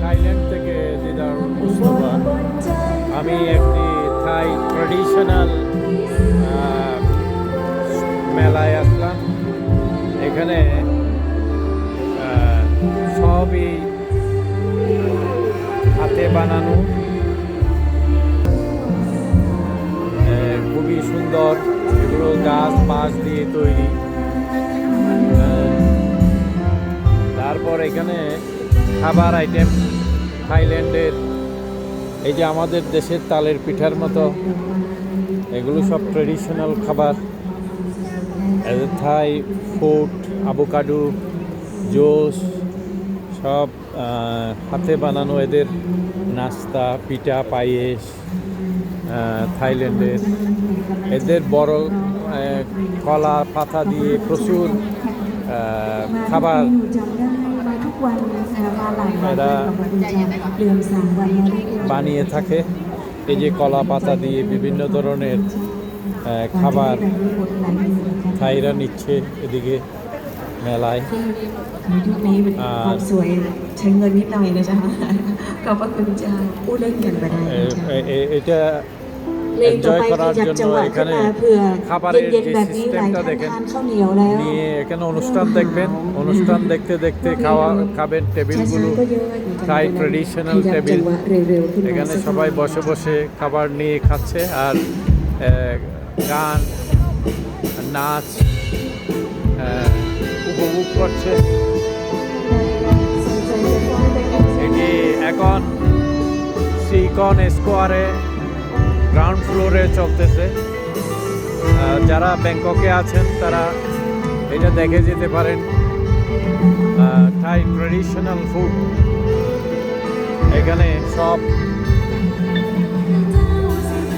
Thailand থেকে দিদার মুস্তফা। আমি একটি থাই ট্রেডিশনাল মেলায় আসলাম। এখানে সবই হাতে বানানো, খুবই সুন্দর। এগুলো গাছ বাঁশ দিয়ে তৈরি। তারপর এখানে খাবার আইটেম থাইল্যান্ডের, এই যে আমাদের দেশের তালের পিঠার মতো, এগুলো সব ট্রেডিশনাল খাবার। থাই ফুড, আভোকাডো, জুস, সব হাতে বানানো এদের নাস্তা, পিঠা, পায়েস। থাইল্যান্ডের এদের বড় কলা পাতা দিয়ে প্রচুর খাবার এরা বানিয়ে থাকে। এই যে কলা পাতা দিয়ে বিভিন্ন ধরনের খাবার থাইরা নিচ্ছে এদিকে মেলায়। এটা এনজয় করার জন্য এখানে খাবারের যে সিস্টেমটা দেখেন, নিয়ে এখানে অনুষ্ঠান দেখবেন। অনুষ্ঠান দেখতে দেখতে খাবেন। টেবিলগুলো থাই ট্রেডিশনাল টেবিল। এখানে সবাই বসে বসে খাবার নিয়ে খাচ্ছে আর গান, নাচ উপভোগ করছে। এটি এখন সিকন স্কোয়ারে গ্রাউন্ড ফ্লোরে চলতেছে। যারা ব্যাংককে আছেন তারা এটা দেখে যেতে পারেন। থাই ট্রেডিশনাল ফুড এখানে সব।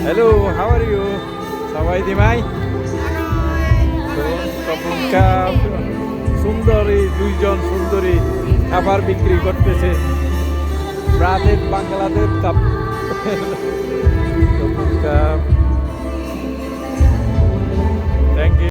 Hello, how are you? সবাই দিমাই তখনকার সুন্দরী, দুইজন সুন্দরী খাবার বিক্রি করতেছে। বাংলাদেশ কাপ